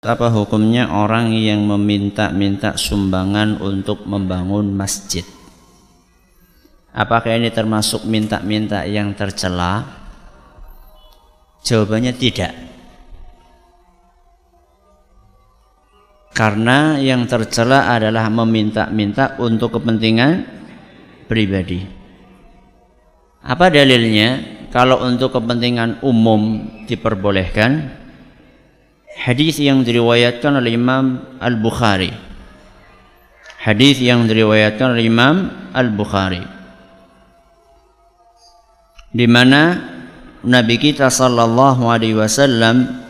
Apa hukumnya orang yang meminta-minta sumbangan untuk membangun masjid? Apakah ini termasuk minta-minta yang tercela? Jawabannya tidak. Karena yang tercela adalah meminta-minta untuk kepentingan pribadi. Apa dalilnya? Kalau untuk kepentingan umum diperbolehkan. Hadis yang diriwayatkan oleh Imam Al-Bukhari. Hadis yang diriwayatkan oleh Imam Al-Bukhari, di mana Nabi kita sallallahu alaihi wasallam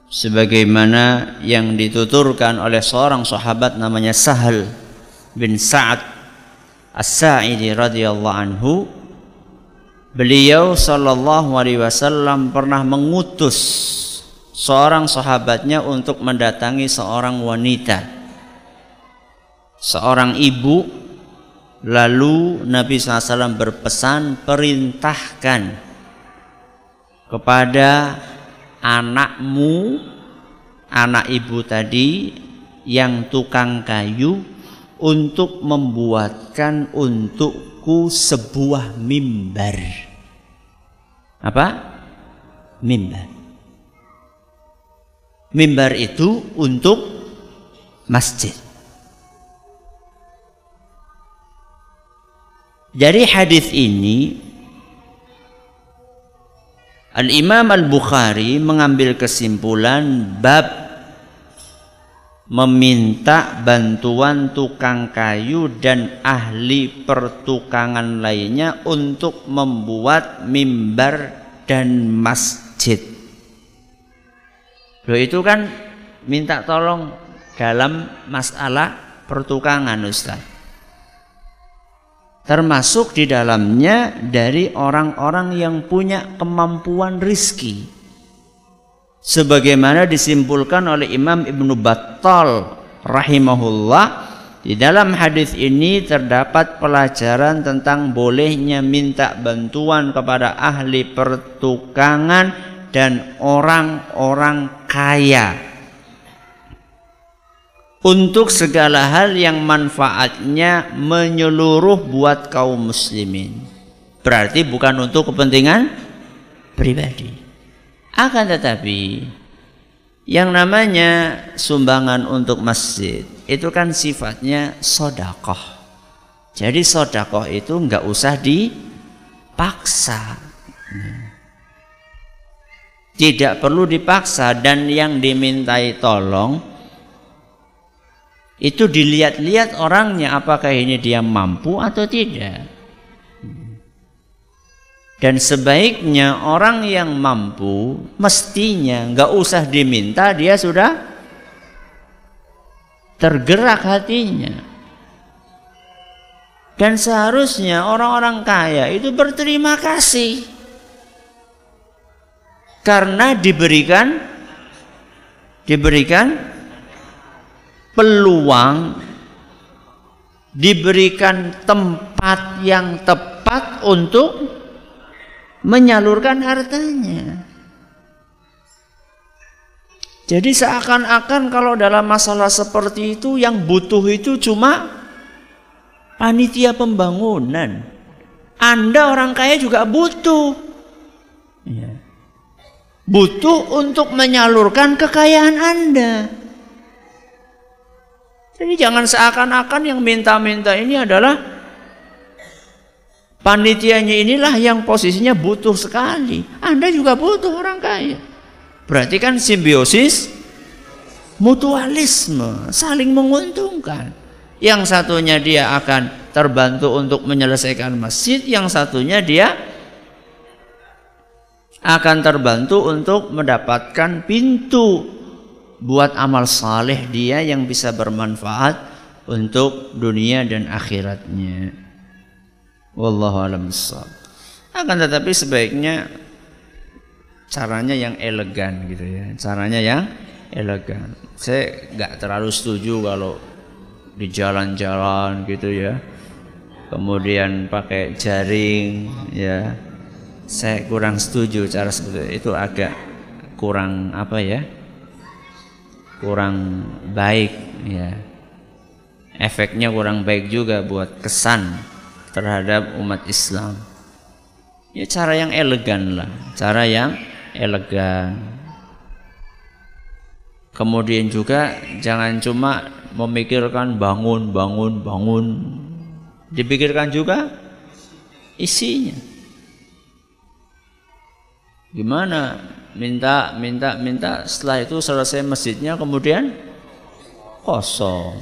sebagaimana yang dituturkan oleh seorang sahabat namanya Sahal bin Sa'ad As-Sa'idi radhiyallahu anhu, beliau sallallahu alaihi wasallam pernah mengutus seorang sahabatnya untuk mendatangi seorang wanita, seorang ibu. Lalu Nabi SAW berpesan, perintahkan kepada anakmu, anak ibu tadi yang tukang kayu, untuk membuatkan untukku sebuah mimbar. Apa? Mimbar. Mimbar itu untuk masjid. Dari hadis ini Al-Imam Al-Bukhari mengambil kesimpulan bab meminta bantuan tukang kayu dan ahli pertukangan lainnya untuk membuat mimbar dan masjid. Loh, itu kan minta tolong dalam masalah pertukangan, Ustaz. Termasuk di dalamnya dari orang-orang yang punya kemampuan rizki. Sebagaimana disimpulkan oleh Imam Ibnu Battal rahimahullah, di dalam hadis ini terdapat pelajaran tentang bolehnya minta bantuan kepada ahli pertukangan dan orang-orang kaya untuk segala hal yang manfaatnya menyeluruh buat kaum muslimin. Berarti bukan untuk kepentingan pribadi. Akan tetapi yang namanya sumbangan untuk masjid itu kan sifatnya sedekah. Jadi sedekah itu enggak usah dipaksa. Tidak perlu dipaksa, dan yang dimintai tolong itu dilihat-lihat orangnya, apakah ini dia mampu atau tidak. Dan sebaiknya orang yang mampu mestinya nggak usah diminta, dia sudah tergerak hatinya. Dan seharusnya orang-orang kaya itu berterima kasih karena diberikan peluang, diberikan tempat yang tepat untuk menyalurkan hartanya. Jadi seakan-akan kalau dalam masalah seperti itu yang butuh itu cuma panitia pembangunan. Anda orang kaya juga butuh. Ya. Butuh untuk menyalurkan kekayaan Anda. Jadi jangan seakan-akan yang minta-minta ini adalah panitianya inilah yang posisinya butuh sekali. Anda juga butuh orang kaya. Berarti kan simbiosis mutualisme, saling menguntungkan. Yang satunya dia akan terbantu untuk menyelesaikan masjid, yang satunya dia akan terbantu untuk mendapatkan pintu buat amal saleh dia yang bisa bermanfaat untuk dunia dan akhiratnya. Wallahu a'lam bishawab. Akan tetapi sebaiknya caranya yang elegan gitu ya. Caranya yang elegan. Saya nggak terlalu setuju kalau di jalan-jalan gitu ya, kemudian pakai jaring ya. Saya kurang setuju cara seperti itu, agak kurang apa ya, kurang baik ya. Efeknya kurang baik juga buat kesan terhadap umat Islam. Ya cara yang elegan lah, cara yang elegan. Kemudian juga jangan cuma memikirkan bangun. Dipikirkan juga isinya. Gimana? Minta, setelah itu selesai masjidnya kemudian kosong.